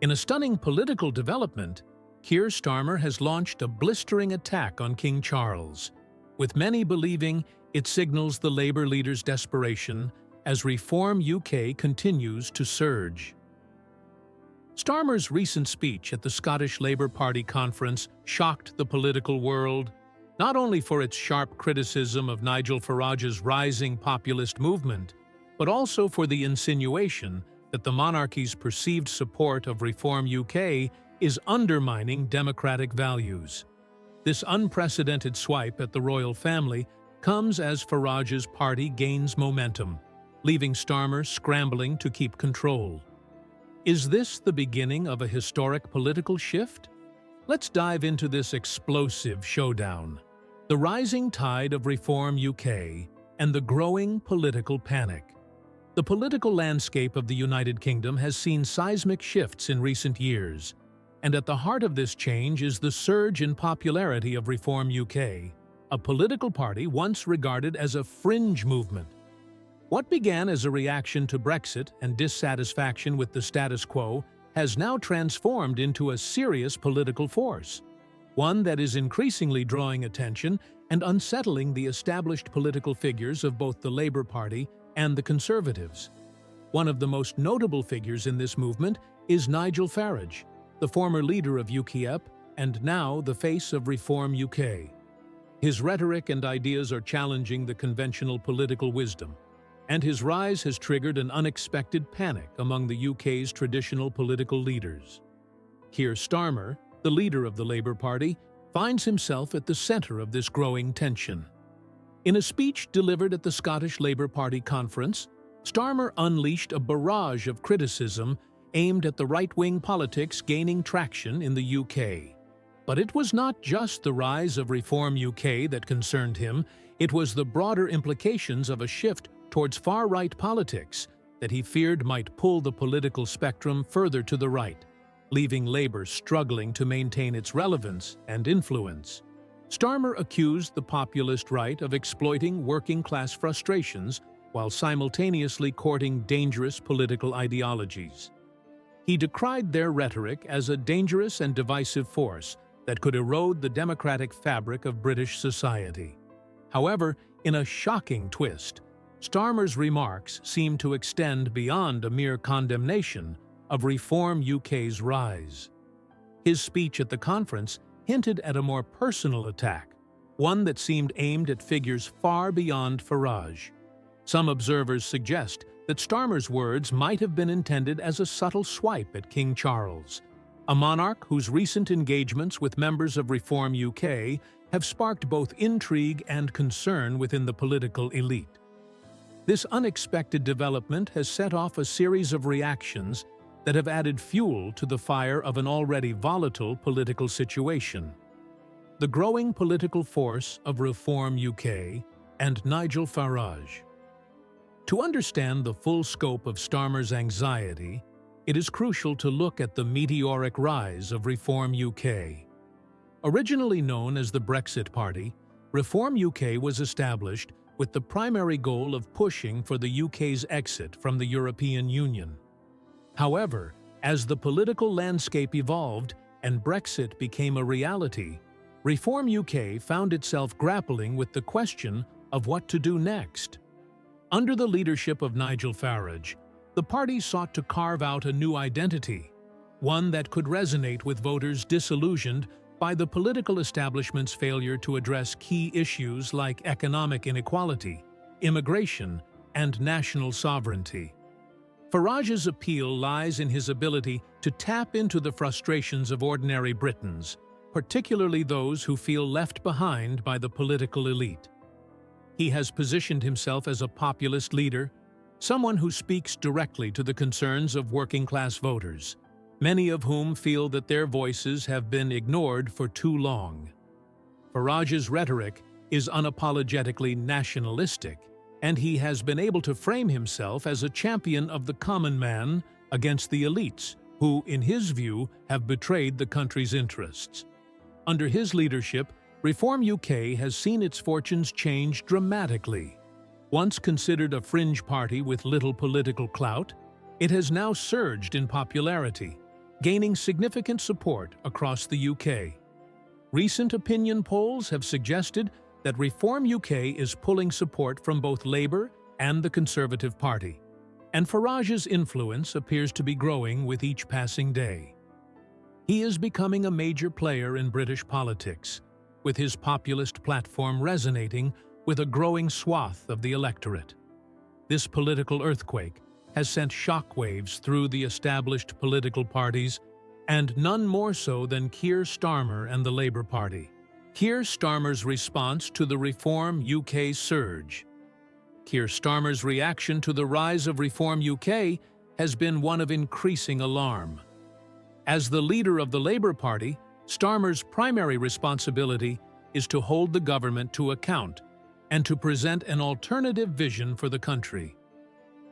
In a stunning political development, Keir Starmer has launched a blistering attack on King Charles, with many believing it signals the Labour leader's desperation as Reform UK continues to surge. Starmer's recent speech at the Scottish Labour Party conference shocked the political world, not only for its sharp criticism of Nigel Farage's rising populist movement, but also for the insinuation that the monarchy's perceived support of Reform UK is undermining democratic values. This unprecedented swipe at the royal family comes as Farage's party gains momentum, leaving Starmer scrambling to keep control. Is this the beginning of a historic political shift? Let's dive into this explosive showdown. The rising tide of Reform UK and the growing political panic. The political landscape of the United Kingdom has seen seismic shifts in recent years, and at the heart of this change is the surge in popularity of Reform UK, a political party once regarded as a fringe movement. What began as a reaction to Brexit and dissatisfaction with the status quo has now transformed into a serious political force, one that is increasingly drawing attention and unsettling the established political figures of both the Labour Party and the Conservatives. One of the most notable figures in this movement is Nigel Farage, the former leader of UKIP and now the face of Reform UK. His rhetoric and ideas are challenging the conventional political wisdom, and his rise has triggered an unexpected panic among the UK's traditional political leaders. Keir Starmer, the leader of the Labour Party, finds himself at the centre of this growing tension. In a speech delivered at the Scottish Labour Party conference, Starmer unleashed a barrage of criticism aimed at the right-wing politics gaining traction in the UK. But it was not just the rise of Reform UK that concerned him, it was the broader implications of a shift towards far-right politics that he feared might pull the political spectrum further to the right, leaving Labour struggling to maintain its relevance and influence. Starmer accused the populist right of exploiting working-class frustrations while simultaneously courting dangerous political ideologies. He decried their rhetoric as a dangerous and divisive force that could erode the democratic fabric of British society. However, in a shocking twist, Starmer's remarks seem to extend beyond a mere condemnation of Reform UK's rise. His speech at the conference hinted at a more personal attack, one that seemed aimed at figures far beyond Farage. Some observers suggest that Starmer's words might have been intended as a subtle swipe at King Charles, a monarch whose recent engagements with members of Reform UK have sparked both intrigue and concern within the political elite. This unexpected development has set off a series of reactions that have added fuel to the fire of an already volatile political situation. The growing political force of Reform UK and Nigel Farage. To understand the full scope of Starmer's anxiety, it is crucial to look at the meteoric rise of Reform UK. Originally known as the Brexit Party, Reform UK was established with the primary goal of pushing for the UK's exit from the European Union. However, as the political landscape evolved and Brexit became a reality, Reform UK found itself grappling with the question of what to do next. Under the leadership of Nigel Farage, the party sought to carve out a new identity, one that could resonate with voters disillusioned by the political establishment's failure to address key issues like economic inequality, immigration, and national sovereignty. Farage's appeal lies in his ability to tap into the frustrations of ordinary Britons, particularly those who feel left behind by the political elite. He has positioned himself as a populist leader, someone who speaks directly to the concerns of working-class voters, many of whom feel that their voices have been ignored for too long. Farage's rhetoric is unapologetically nationalistic, and he has been able to frame himself as a champion of the common man against the elites, who, in his view, have betrayed the country's interests. Under his leadership, Reform UK has seen its fortunes change dramatically. Once considered a fringe party with little political clout, it has now surged in popularity, gaining significant support across the UK. Recent opinion polls have suggested that Reform UK is pulling support from both Labour and the Conservative Party, and Farage's influence appears to be growing with each passing day. He is becoming a major player in British politics, with his populist platform resonating with a growing swath of the electorate. This political earthquake has sent shockwaves through the established political parties, and none more so than Keir Starmer and the Labour Party. Keir Starmer's response to the Reform UK surge. Keir Starmer's reaction to the rise of Reform UK has been one of increasing alarm. As the leader of the Labour Party, Starmer's primary responsibility is to hold the government to account and to present an alternative vision for the country.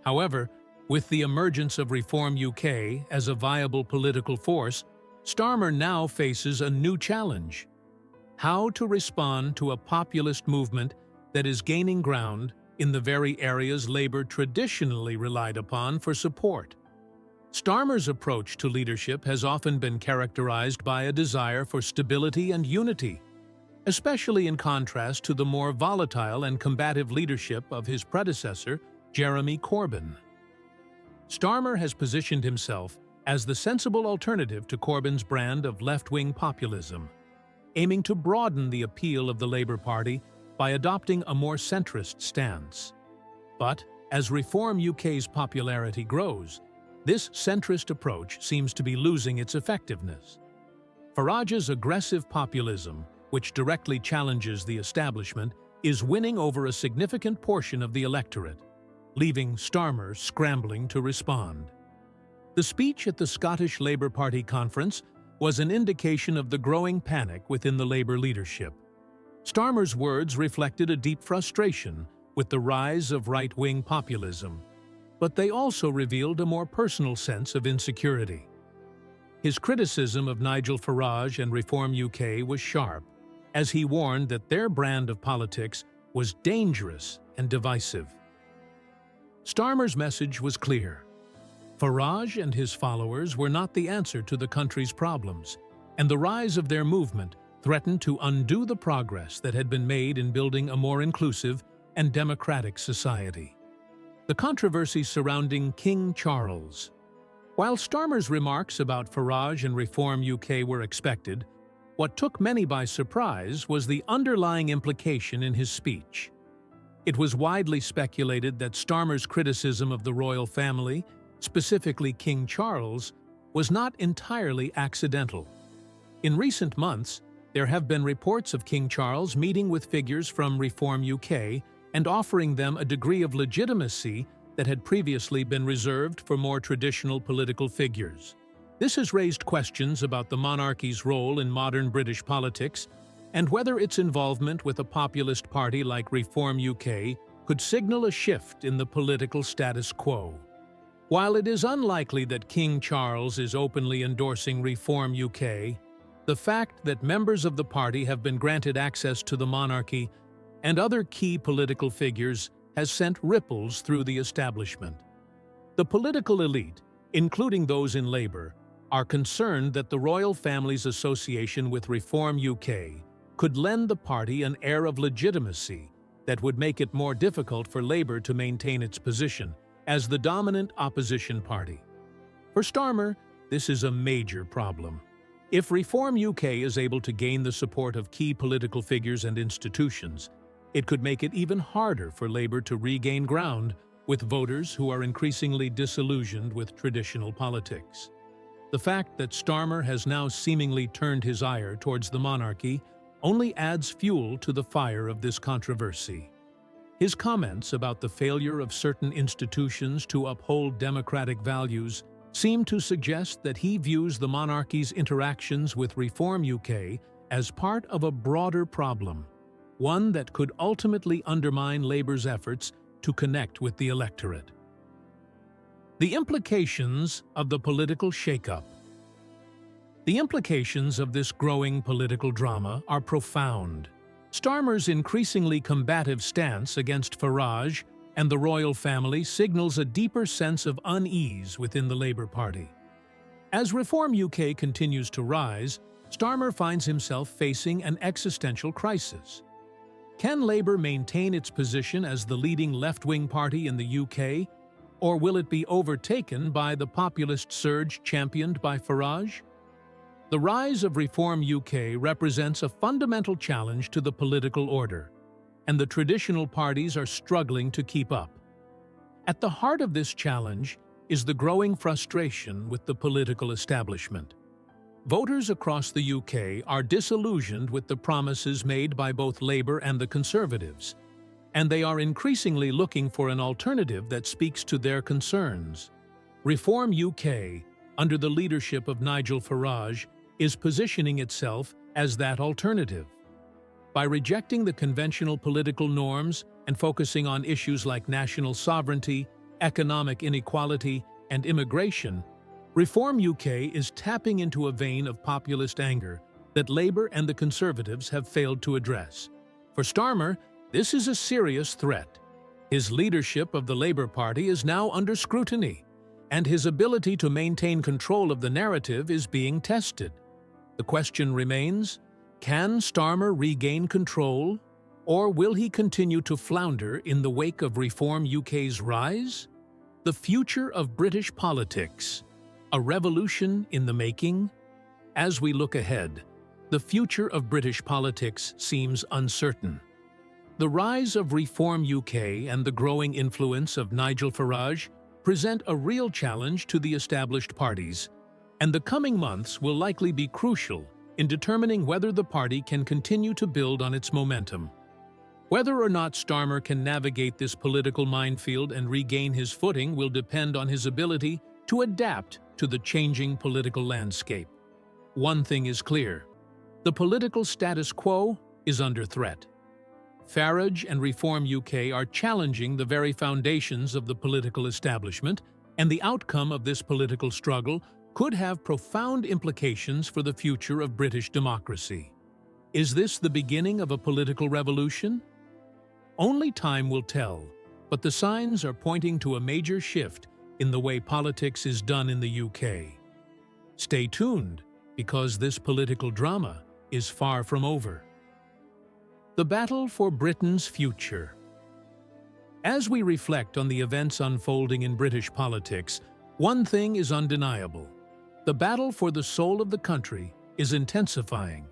However, with the emergence of Reform UK as a viable political force, Starmer now faces a new challenge: how to respond to a populist movement that is gaining ground in the very areas Labour traditionally relied upon for support. Starmer's approach to leadership has often been characterized by a desire for stability and unity, especially in contrast to the more volatile and combative leadership of his predecessor, Jeremy Corbyn. Starmer has positioned himself as the sensible alternative to Corbyn's brand of left-wing populism, aiming to broaden the appeal of the Labour Party by adopting a more centrist stance. But as Reform UK's popularity grows, this centrist approach seems to be losing its effectiveness. Farage's aggressive populism, which directly challenges the establishment, is winning over a significant portion of the electorate, leaving Starmer scrambling to respond. The speech at the Scottish Labour Party conference was an indication of the growing panic within the Labour leadership. Starmer's words reflected a deep frustration with the rise of right-wing populism, but they also revealed a more personal sense of insecurity. His criticism of Nigel Farage and Reform UK was sharp, as he warned that their brand of politics was dangerous and divisive. Starmer's message was clear. Farage and his followers were not the answer to the country's problems, and the rise of their movement threatened to undo the progress that had been made in building a more inclusive and democratic society. The controversy surrounding King Charles. While Starmer's remarks about Farage and Reform UK were expected, what took many by surprise was the underlying implication in his speech. It was widely speculated that Starmer's criticism of the royal family, specifically King Charles, was not entirely accidental. In recent months, there have been reports of King Charles meeting with figures from Reform UK and offering them a degree of legitimacy that had previously been reserved for more traditional political figures. This has raised questions about the monarchy's role in modern British politics and whether its involvement with a populist party like Reform UK could signal a shift in the political status quo. While it is unlikely that King Charles is openly endorsing Reform UK, the fact that members of the party have been granted access to the monarchy and other key political figures has sent ripples through the establishment. The political elite, including those in Labour, are concerned that the royal family's association with Reform UK could lend the party an air of legitimacy that would make it more difficult for Labour to maintain its position as the dominant opposition party. For Starmer, this is a major problem. If Reform UK is able to gain the support of key political figures and institutions, it could make it even harder for Labour to regain ground with voters who are increasingly disillusioned with traditional politics. The fact that Starmer has now seemingly turned his ire towards the monarchy only adds fuel to the fire of this controversy. His comments about the failure of certain institutions to uphold democratic values seem to suggest that he views the monarchy's interactions with Reform UK as part of a broader problem, one that could ultimately undermine Labour's efforts to connect with the electorate. The implications of the political shakeup. The implications of this growing political drama are profound. Starmer's increasingly combative stance against Farage and the royal family signals a deeper sense of unease within the Labour Party. As Reform UK continues to rise, Starmer finds himself facing an existential crisis. Can Labour maintain its position as the leading left-wing party in the UK, or will it be overtaken by the populist surge championed by Farage? The rise of Reform UK represents a fundamental challenge to the political order, and the traditional parties are struggling to keep up. At the heart of this challenge is the growing frustration with the political establishment. Voters across the UK are disillusioned with the promises made by both Labour and the Conservatives, and they are increasingly looking for an alternative that speaks to their concerns. Reform UK, under the leadership of Nigel Farage, is positioning itself as that alternative. By rejecting the conventional political norms and focusing on issues like national sovereignty, economic inequality, and immigration, Reform UK is tapping into a vein of populist anger that Labour and the Conservatives have failed to address. For Starmer, this is a serious threat. His leadership of the Labour Party is now under scrutiny, and his ability to maintain control of the narrative is being tested. The question remains, can Starmer regain control, or will he continue to flounder in the wake of Reform UK's rise? The future of British politics. A revolution in the making? As we look ahead, the future of British politics seems uncertain. The rise of Reform UK and the growing influence of Nigel Farage present a real challenge to the established parties, and the coming months will likely be crucial in determining whether the party can continue to build on its momentum. Whether or not Starmer can navigate this political minefield and regain his footing will depend on his ability to adapt to the changing political landscape. One thing is clear: the political status quo is under threat. Farage and Reform UK are challenging the very foundations of the political establishment, and the outcome of this political struggle could have profound implications for the future of British democracy. Is this the beginning of a political revolution? Only time will tell, but the signs are pointing to a major shift in the way politics is done in the UK. Stay tuned, because this political drama is far from over. The battle for Britain's future. As we reflect on the events unfolding in British politics, one thing is undeniable: the battle for the soul of the country is intensifying.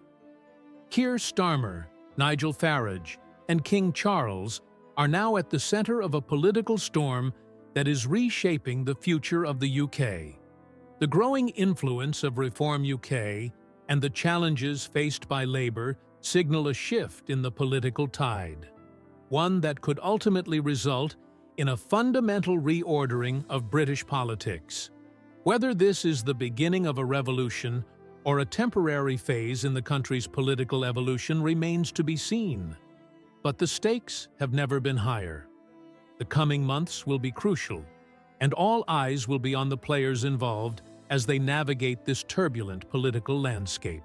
Keir Starmer, Nigel Farage, and King Charles are now at the center of a political storm that is reshaping the future of the UK. The growing influence of Reform UK and the challenges faced by Labour signal a shift in the political tide, one that could ultimately result in a fundamental reordering of British politics. Whether this is the beginning of a revolution or a temporary phase in the country's political evolution remains to be seen. But the stakes have never been higher. The coming months will be crucial, and all eyes will be on the players involved as they navigate this turbulent political landscape.